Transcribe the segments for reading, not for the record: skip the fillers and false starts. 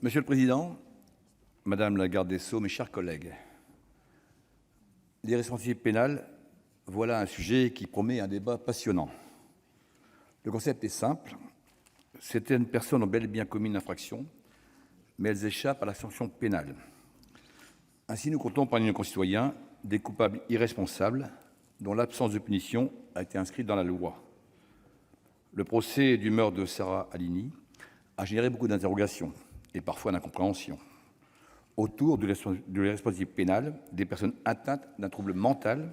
Monsieur le président, madame la garde des sceaux, mes chers collègues, l'irresponsabilité pénale, voilà un sujet qui promet un débat passionnant. Le concept est simple. Certaines personnes ont bel et bien commis une infraction, mais elles échappent à la sanction pénale. Ainsi, nous comptons parmi nos concitoyens des coupables irresponsables dont l'absence de punition a été inscrite dans la loi. Le procès du meurtre de Sarah Halimi a généré beaucoup d'interrogations et parfois d'incompréhension autour de l'irresponsabilité pénale des personnes atteintes d'un trouble mental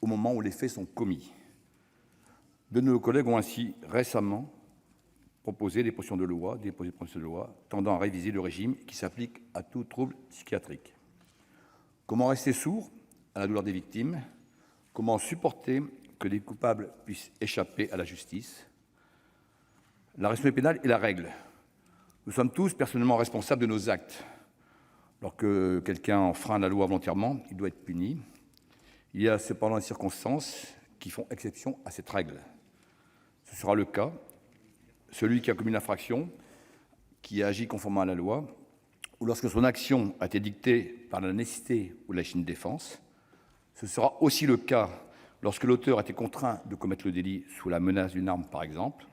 au moment où les faits sont commis. Deux de nos collègues ont ainsi récemment proposé des propositions de loi tendant à réviser le régime qui s'applique à tout trouble psychiatrique. Comment rester sourd à la douleur des victimes? Comment supporter que des coupables puissent échapper à la justice? La responsabilité pénale est la règle. Nous sommes tous personnellement responsables de nos actes. Lorsque quelqu'un enfreint la loi volontairement, il doit être puni. Il y a cependant des circonstances qui font exception à cette règle. Ce sera le cas. Celui qui a commis l'infraction, qui agit conformément à la loi, ou lorsque son action a été dictée par la nécessité ou la légitime défense. Ce sera aussi le cas lorsque l'auteur a été contraint de commettre le délit sous la menace d'une arme, par exemple,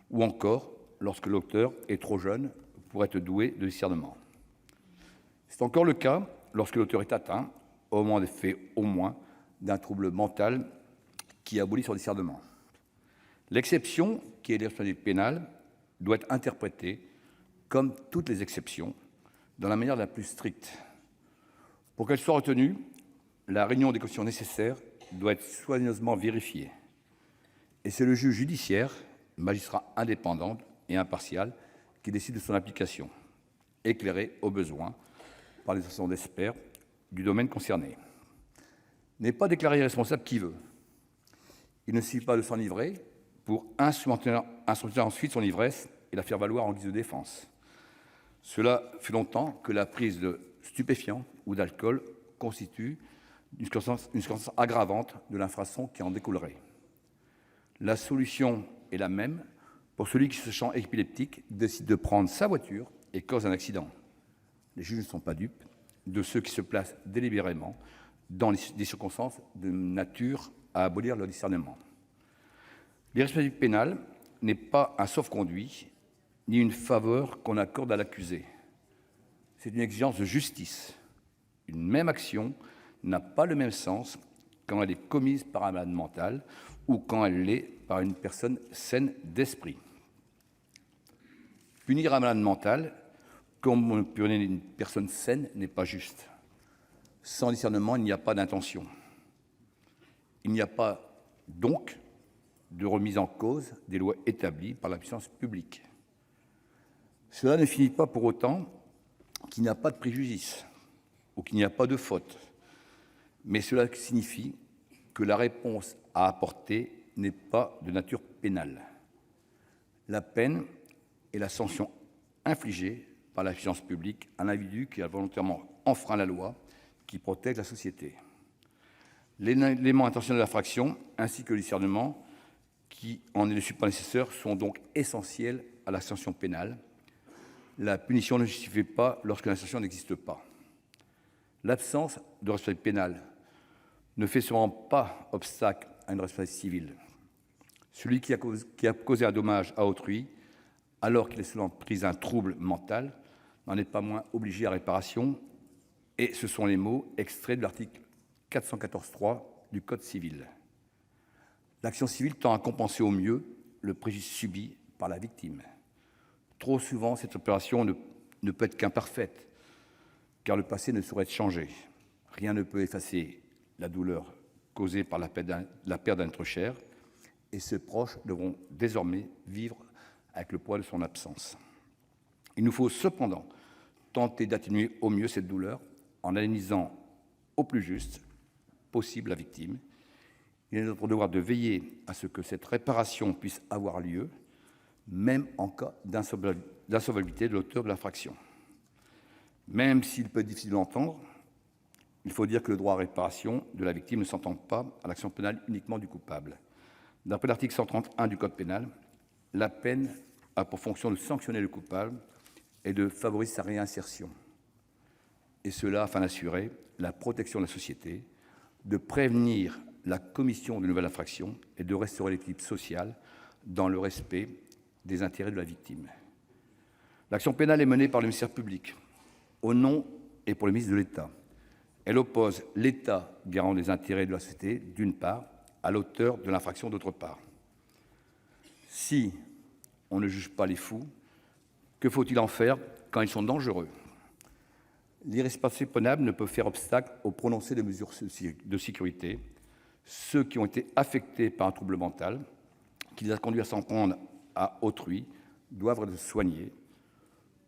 ou encore lorsque l'auteur est trop jeune pour être doué de discernement. C'est encore le cas lorsque l'auteur est atteint, au moment des faits au moins, d'un trouble mental qui abolit son discernement. L'exception, qui est l'irresponsabilité pénale, doit être interprétée, comme toutes les exceptions, dans la manière la plus stricte. Pour qu'elle soit retenue, la réunion des conditions nécessaires doit être soigneusement vérifiée. Et c'est le juge judiciaire, magistrat indépendant et impartial, qui décide de son application, éclairé au besoin par les associations d'experts du domaine concerné. N'est pas déclaré irresponsable qui veut. Il ne suffit pas de s'enivrer pour instrumenter ensuite son ivresse et la faire valoir en guise de défense. Cela fait longtemps que la prise de stupéfiants ou d'alcool constitue une circonstance aggravante de l'infraction qui en découlerait. La solution est la même pour celui qui, se sent épileptique, décide de prendre sa voiture et cause un accident. Les juges ne sont pas dupes de ceux qui se placent délibérément dans des circonstances de nature à abolir leur discernement. L'irresponsabilité pénale n'est pas un sauf-conduit ni une faveur qu'on accorde à l'accusé. C'est une exigence de justice. Une même action n'a pas le même sens quand elle est commise par un malade mental ou quand elle l'est par une personne saine d'esprit. Punir un malade mental comme on punit une personne saine n'est pas juste. Sans discernement, il n'y a pas d'intention. Il n'y a pas, donc, de remise en cause des lois établies par la puissance publique. Cela ne signifie pas pour autant qu'il n'y a pas de préjudice ou qu'il n'y a pas de faute, mais cela signifie que la réponse à apporter n'est pas de nature pénale. La peine est la sanction infligée par la puissance publique à l'individu qui a volontairement enfreint la loi qui protège la société. L'élément intentionnel de l'infraction ainsi que le discernement qui en est le support nécessaire sont donc essentiels à la sanction pénale. La punition ne justifie pas lorsque l'intention n'existe pas. L'absence de responsabilité pénale ne fait sûrement pas obstacle à une responsabilité civile. Celui qui a causé un dommage à autrui, alors qu'il est sous l'emprise d'un trouble mental, n'en est pas moins obligé à réparation, et ce sont les mots extraits de l'article 414-3 du Code civil. L'action civile tend à compenser au mieux le préjudice subi par la victime. Trop souvent, cette opération ne peut être qu'imparfaite, car le passé ne saurait être changé. Rien ne peut effacer la douleur causée par la perte d'un être cher, et ses proches devront désormais vivre avec le poids de son absence. Il nous faut cependant tenter d'atténuer au mieux cette douleur en indemnisant au plus juste possible la victime. Il est notre devoir de veiller à ce que cette réparation puisse avoir lieu, même en cas d'insolvabilité de l'auteur de l'infraction. Même s'il peut être difficile d'entendre, il faut dire que le droit à réparation de la victime ne s'entend pas à l'action pénale uniquement du coupable. D'après l'article 131 du Code pénal, la peine a pour fonction de sanctionner le coupable est de favoriser sa réinsertion, et cela afin d'assurer la protection de la société, de prévenir la commission de nouvelles infractions et de restaurer l'équilibre social dans le respect des intérêts de la victime. L'action pénale est menée par le ministère public, au nom et pour le ministre de l'État. Elle oppose l'État, garant des intérêts de la société, d'une part, à l'auteur de l'infraction, d'autre part. Si on ne juge pas les fous, que faut-il en faire quand ils sont dangereux ? L'irresponsabilité pénale ne peut faire obstacle au prononcé de mesures de sécurité. Ceux qui ont été affectés par un trouble mental qui les a conduits à s'en prendre à autrui doivent être soignés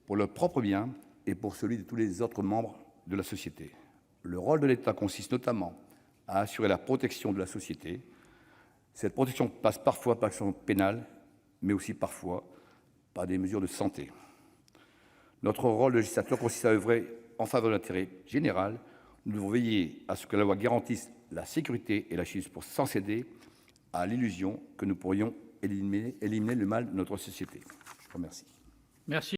pour leur propre bien et pour celui de tous les autres membres de la société. Le rôle de l'État consiste notamment à assurer la protection de la société. Cette protection passe parfois par l'action pénale, mais aussi parfois par des mesures de santé. Notre rôle de législateur consiste à œuvrer en faveur de l'intérêt général. Nous devons veiller à ce que la loi garantisse la sécurité et la justice sans céder à l'illusion que nous pourrions éliminer le mal de notre société. Je vous remercie. Merci.